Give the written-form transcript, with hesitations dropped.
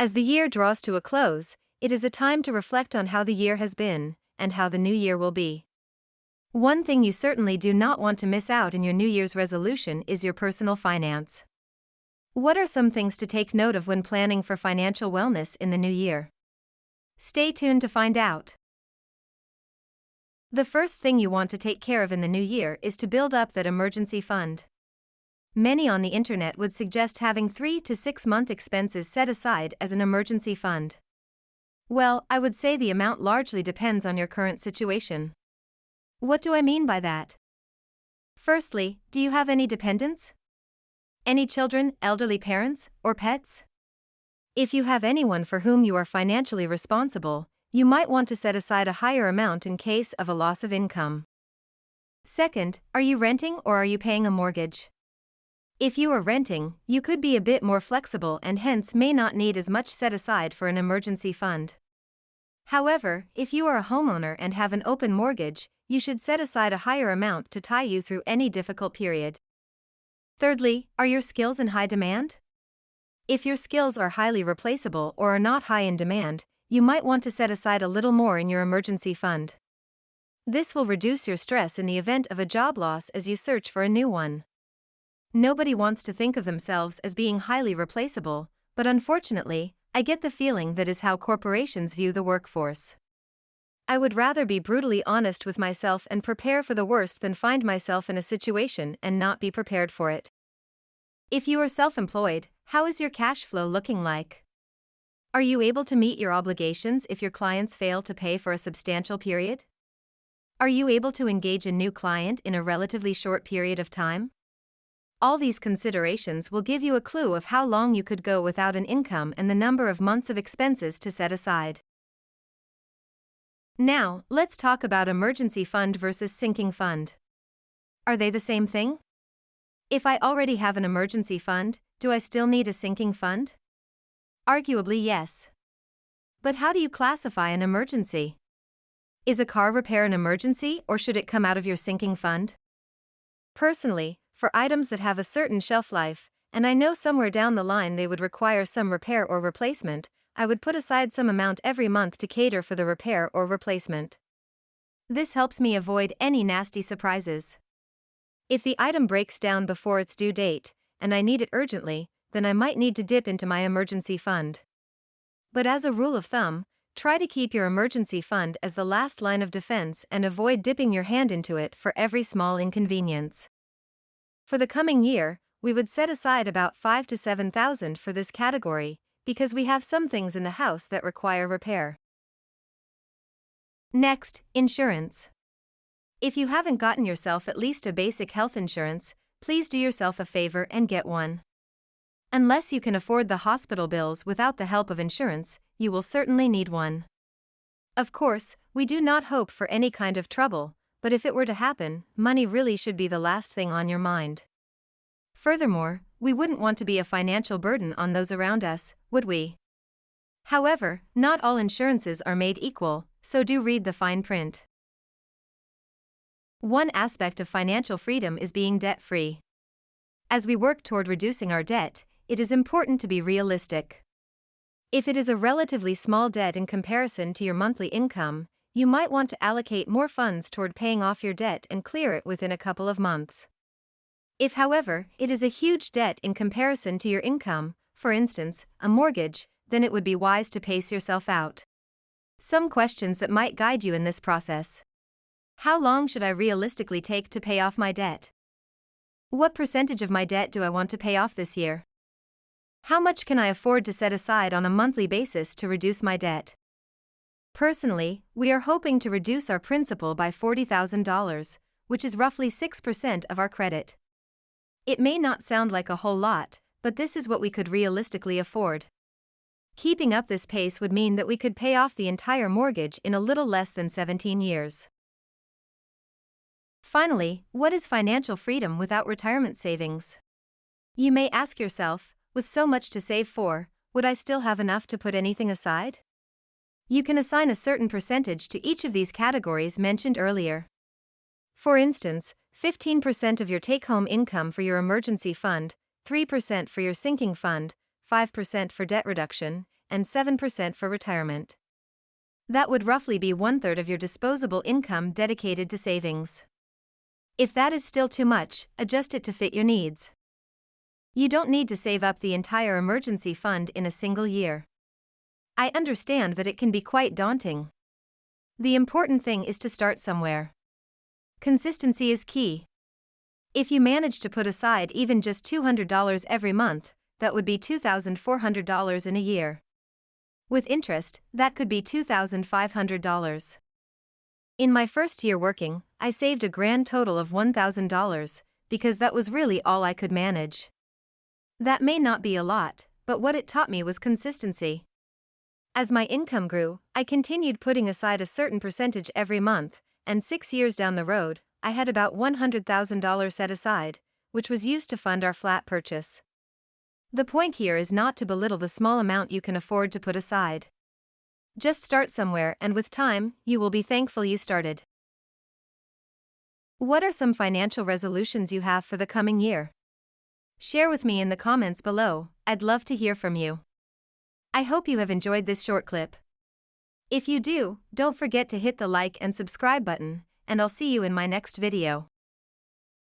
As the year draws to a close, it is a time to reflect on how the year has been, and how the new year will be. One thing you certainly do not want to miss out in your New Year's resolution is your personal finance. What are some things to take note of when planning for financial wellness in the new year? Stay tuned to find out. The first thing you want to take care of in the new year is to build up that emergency fund. Many on the internet would suggest having 3 to 6 month expenses set aside as an emergency fund. Well, I would say the amount largely depends on your current situation. What do I mean by that? Firstly, do you have any dependents? Any children, elderly parents, or pets? If you have anyone for whom you are financially responsible, you might want to set aside a higher amount in case of a loss of income. Second, are you renting or are you paying a mortgage? If you are renting, you could be a bit more flexible and hence may not need as much set aside for an emergency fund. However, if you are a homeowner and have an open mortgage, you should set aside a higher amount to tie you through any difficult period. Thirdly, are your skills in high demand? If your skills are highly replaceable or are not high in demand, you might want to set aside a little more in your emergency fund. This will reduce your stress in the event of a job loss as you search for a new one. Nobody wants to think of themselves as being highly replaceable, but unfortunately, I get the feeling that is how corporations view the workforce. I would rather be brutally honest with myself and prepare for the worst than find myself in a situation and not be prepared for it. If you are self-employed, how is your cash flow looking like? Are you able to meet your obligations if your clients fail to pay for a substantial period? Are you able to engage a new client in a relatively short period of time? All these considerations will give you a clue of how long you could go without an income and the number of months of expenses to set aside. Now, let's talk about emergency fund versus sinking fund. Are they the same thing? If I already have an emergency fund, do I still need a sinking fund? Arguably, yes. But how do you classify an emergency? Is a car repair an emergency or should it come out of your sinking fund? Personally, for items that have a certain shelf life, and I know somewhere down the line they would require some repair or replacement, I would put aside some amount every month to cater for the repair or replacement. This helps me avoid any nasty surprises. If the item breaks down before its due date, and I need it urgently, then I might need to dip into my emergency fund. But as a rule of thumb, try to keep your emergency fund as the last line of defense and avoid dipping your hand into it for every small inconvenience. For the coming year, we would set aside about $5,000 to $7,000 for this category, because we have some things in the house that require repair. Next, insurance. If you haven't gotten yourself at least a basic health insurance, please do yourself a favor and get one. Unless you can afford the hospital bills without the help of insurance, you will certainly need one. Of course, we do not hope for any kind of trouble, but if it were to happen, money really should be the last thing on your mind. Furthermore, we wouldn't want to be a financial burden on those around us, would we? However, not all insurances are made equal, so do read the fine print. One aspect of financial freedom is being debt-free. As we work toward reducing our debt, it is important to be realistic. If it is a relatively small debt in comparison to your monthly income, you might want to allocate more funds toward paying off your debt and clear it within a couple of months. If, however, it is a huge debt in comparison to your income, for instance, a mortgage, then it would be wise to pace yourself out. Some questions that might guide you in this process. How long should I realistically take to pay off my debt? What percentage of my debt do I want to pay off this year? How much can I afford to set aside on a monthly basis to reduce my debt? Personally, we are hoping to reduce our principal by $40,000, which is roughly 6% of our credit. It may not sound like a whole lot, but this is what we could realistically afford. Keeping up this pace would mean that we could pay off the entire mortgage in a little less than 17 years. Finally, what is financial freedom without retirement savings? You may ask yourself, with so much to save for, would I still have enough to put anything aside? You can assign a certain percentage to each of these categories mentioned earlier. For instance, 15% of your take-home income for your emergency fund, 3% for your sinking fund, 5% for debt reduction, and 7% for retirement. That would roughly be 1/3 of your disposable income dedicated to savings. If that is still too much, adjust it to fit your needs. You don't need to save up the entire emergency fund in a single year. I understand that it can be quite daunting. The important thing is to start somewhere. Consistency is key. If you manage to put aside even just $200 every month, that would be $2,400 in a year. With interest, that could be $2,500. In my first year working, I saved a grand total of $1,000, because that was really all I could manage. That may not be a lot, but what it taught me was consistency. As my income grew, I continued putting aside a certain percentage every month, and 6 years down the road, I had about $100,000 set aside, which was used to fund our flat purchase. The point here is not to belittle the small amount you can afford to put aside. Just start somewhere, and with time, you will be thankful you started. What are some financial resolutions you have for the coming year? Share with me in the comments below. I'd love to hear from you. I hope you have enjoyed this short clip. If you do, don't forget to hit the like and subscribe button, and I'll see you in my next video.